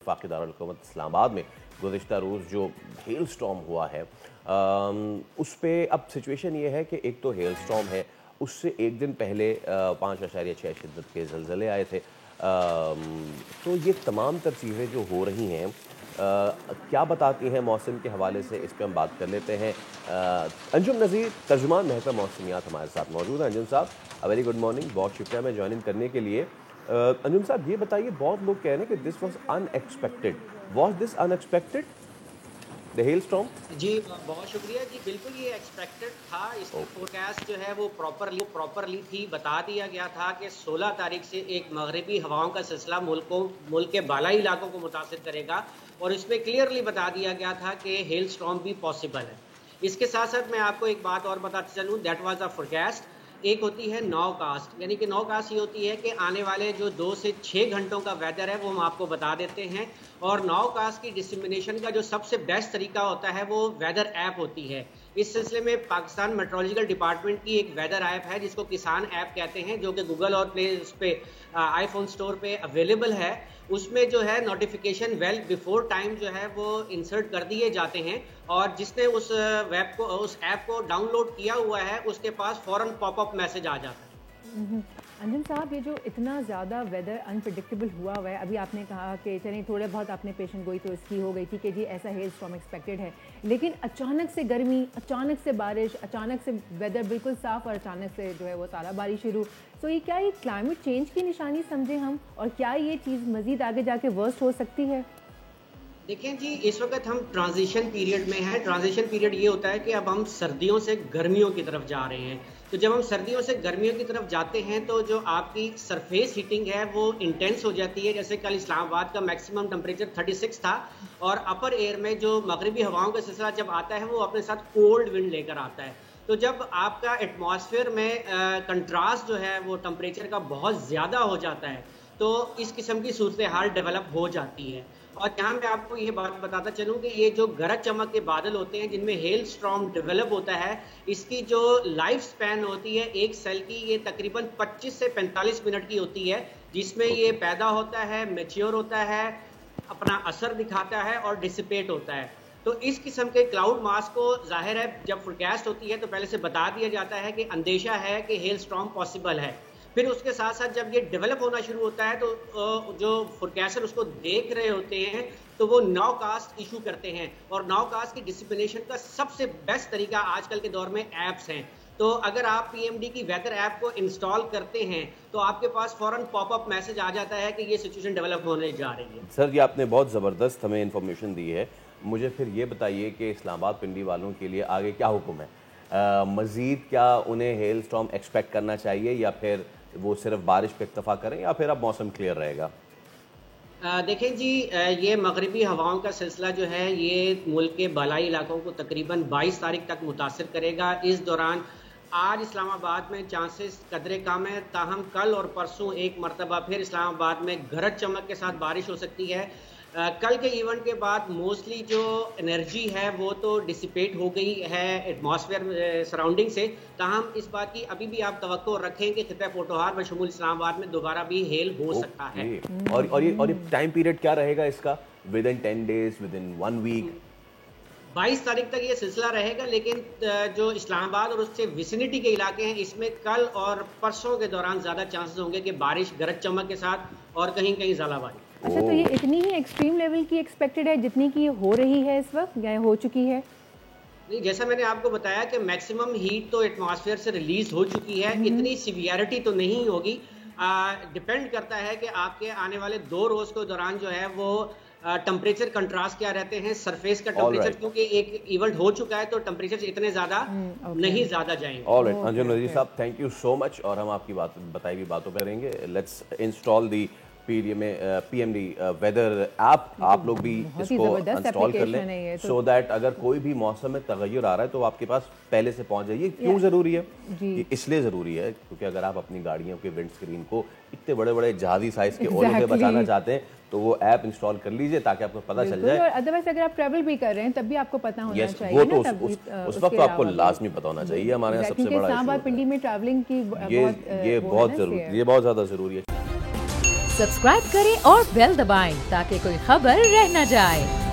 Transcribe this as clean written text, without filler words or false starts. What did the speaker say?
वफाकी दारुल-हुकूमत इस्लामाबाद में गुज़िश्ता रोज़ जो हेल स्टॉर्म हुआ है उस पर अब सिचुएशन ये है कि एक तो हेल स्टॉर्म है, उससे एक दिन पहले 5.6 शिद्दत के ज़लज़ले आए थे। तो ये तमाम तर चीज़ें जो हो रही हैं क्या बताती हैं मौसम के हवाले से, इस पर हम बात कर लेते हैं। अंजुम नज़ीर तर्जुमान महकमा मौसमियात हमारे साथ मौजूद हैं। अंजुम साहब, वेरी गुड मॉर्निंग, बहुत शुक्रिया में ज्वाइन करने के लिए। अंजुम साहब, ये बताइए, बहुत लोग कह रहे हैं कि this was unexpected, was this unexpected the hail storm? जी बहुत शुक्रिया जी, बिल्कुल ये एक्सपेक्टेड था। इसकी फोरकास्ट जो है वो प्रॉपरली थी। बता दिया गया था कि 16 तारीख से एक मगरबी हवाओं का सिलसिला मुल्क के बालाई इलाकों को मुतासिर करेगा और इसमें क्लियरली बता दिया गया था कि हेल स्टॉर्म भी पॉसिबल है। इसके साथ साथ मैं आपको एक बात और बताते चलूँ, दैट वाज अ फोरकास्ट। एक होती है नाउकास्ट, यानी कि नाउकास्ट ये होती है कि आने वाले जो 2 से 6 घंटों का वेदर है वो हम आपको बता देते हैं। और नाउकास्ट की डिसमिनेशन का जो सबसे बेस्ट तरीका होता है वो वेदर ऐप होती है। इस सिलसिले में पाकिस्तान मेट्रोलॉजिकल डिपार्टमेंट की एक वेदर ऐप है जिसको किसान ऐप कहते हैं, जो कि गूगल और प्ले उस पे आईफोन स्टोर पे अवेलेबल है। उसमें जो है नोटिफिकेशन वेल बिफोर टाइम जो है वो इंसर्ट कर दिए जाते हैं और जिसने उस ऐप को डाउनलोड किया हुआ है उसके पास फौरन पॉपअप मैसेज आ जाता है। अंजुम साहब, ये जो इतना ज़्यादा वेदर अनप्रेडिक्टेबल हुआ है, अभी आपने कहा कि चलिए थोड़े बहुत आपने पेशेंट गोई तो इसकी हो गई थी कि जी ऐसा हेल स्टॉर्म एक्सपेक्टेड है, लेकिन अचानक से गर्मी, अचानक से बारिश, अचानक से वेदर बिल्कुल साफ़ और अचानक से जो है वो सारा बारिश शुरू। तो ये क्या ये क्लाइमेट चेंज की निशानी समझें हम, और क्या ये चीज़ मज़ीद आगे जाके वर्स्ट हो सकती है? देखें जी, इस वक्त हम ट्रांजिशन पीरियड में हैं। ट्रांजिशन पीरियड ये होता है कि अब हम सर्दियों से गर्मियों की तरफ जा रहे हैं। तो जब हम सर्दियों से गर्मियों की तरफ जाते हैं तो जो आपकी सरफेस हीटिंग है वो इंटेंस हो जाती है। जैसे कल इस्लामाबाद का मैक्सिमम टेम्परेचर 36 था और अपर एयर में जो मगरबी हवाओं का सिलसिला जब आता है वो अपने साथ कोल्ड विंड लेकर आता है। तो जब आपका एटमॉस्फेयर में कंट्रास्ट जो है वो टेम्परेचर का बहुत ज़्यादा हो जाता है तो इस किस्म की सूरत हाल डेवलप हो जाती है। और यहाँ मैं आपको ये बात बताता चलूँ कि ये जो गरज चमक के बादल होते हैं जिनमें हेल स्टॉर्म डेवलप होता है, इसकी जो लाइफ स्पैन होती है एक सेल की, ये तकरीबन 25 से 45 मिनट की होती है, जिसमें ये पैदा होता है, मैच्योर होता है, अपना असर दिखाता है और डिसिपेट होता है। तो इस किस्म के क्लाउड मास को जाहिर है जब फोरकास्ट होती है तो पहले से बता दिया जाता है कि अंदेशा है कि हेल स्टॉर्म पॉसिबल है। फिर उसके साथ साथ जब ये डेवलप होना शुरू होता है तो जो फोरकास्टर उसको देख रहे होते हैं तो वो नाउकास्ट इशू करते हैं। और नाउकास्ट की डिसिमिनेशन का सबसे बेस्ट तरीका आजकल के दौर में ऐप्स हैं। तो अगर आप पीएमडी की वेदर ऐप को इंस्टॉल करते हैं तो आपके पास फौरन पॉपअप मैसेज आ जाता है कि ये सिचुएशन डेवलप होने जा रही है। सर, ये आपने बहुत ज़बरदस्त हमें इन्फॉर्मेशन दी है। मुझे फिर ये बताइए कि इस्लामाबाद पिंडी वालों के लिए आगे क्या हुक्म है? मज़ीद क्या उन्हें हेल स्टॉर्म एक्सपेक्ट करना चाहिए या फिर वो सिर्फ बारिश पे इक्तफा करें या फिर अब मौसम क्लियर रहेगा? देखें जी, ये मगरबी हवाओं का सिलसिला जो है ये मुल्क के बालाई इलाकों को तकरीबन 22 तारीख तक मुतासिर करेगा। इस दौरान आज इस्लामाबाद में चांसेस कदरे कम है, ताहम कल और परसों एक मरतबा फिर इस्लामाबाद में गरज चमक के साथ बारिश हो सकती है। कल के इवेंट के बाद मोस्टली जो एनर्जी है वो तो डिसिपेट हो गई है एटमॉस्फेयर सराउंडिंग से, ताहम इस बात की अभी भी आप तवक्को रखें कि खिता पोटोहार बशमूल इस्लामाबाद में दोबारा भी हेल हो सकता है। और ये टाइम पीरियड क्या रहेगा इसका? Within 10 days, within 1 week? 22 तारीख तक ये सिलसिला रहेगा, लेकिन जो इस्लामाबाद और उससे विसिनिटी के इलाके हैं इसमें कल और परसों के दौरान ज़्यादा चांसेस होंगे कि बारिश गरज चमक के साथ और कहीं कहीं ज़ालाबारी। अच्छा, तो ये इतनी ही एक्सट्रीम लेवल की एक्सपेक्टेड है जितनी की हो रही है इस वक्त या हो चुकी है? नहीं, जैसा मैंने आपको बताया कि मैक्सिमम हीट तो एटमॉस्फेयर से रिलीज हो चुकी है, इतनी सिवियरिटी तो नहीं होगी। डिपेंड करता है कि आपके आने वाले 2 रोज़ के दौरान जो है वो टेम्परेचर कंट्रास्ट क्या रहते हैं, सरफेस का टेम्परेचर, क्योंकि एक इवेंट हो चुका है तो टेम्परेचर इतने ज़्यादा नहीं ज़्यादा जाएंगे। ऑलराइट, अंजुम नज़ीर साहब, थैंक यू सो मच, और हम आपकी बताई हुई बातों पर रहेंगे। Let's install the PMD weather app, आप लोग भी इसको इंस्टॉल कर लें सो दैट अगर कोई भी मौसम में तगय्युर आ रहा है तो आपके पास पहले से पहुंच जाइए। क्यों ज़रूरी है? इसलिए ज़रूरी है क्योंकि अगर आप अपनी गाड़ियों के विंड स्क्रीन को इतने बड़े बड़े जहाज़ी साइज के ओलों से बचाना चाहते हैं तो वो ऐप इंस्टॉल कर लीजिए ताकि आपको पता चल जाए। और अदरवाइज अगर आप ट्रैवल भी कर रहे हैं तब भी आपको पता होना चाहिए। वो तो उस वक्त तो आपको लाजमी पता होना चाहिए। हमारे यहाँ सबसे बड़ा इस्लामाबाद पिंडी में ट्रैवलिंग की ये बहुत ज़रूरी, ये बहुत ज़्यादा ज़रूरी है। सब्सक्राइब करें और बेल दबाएं ताकि कोई खबर रह न जाए।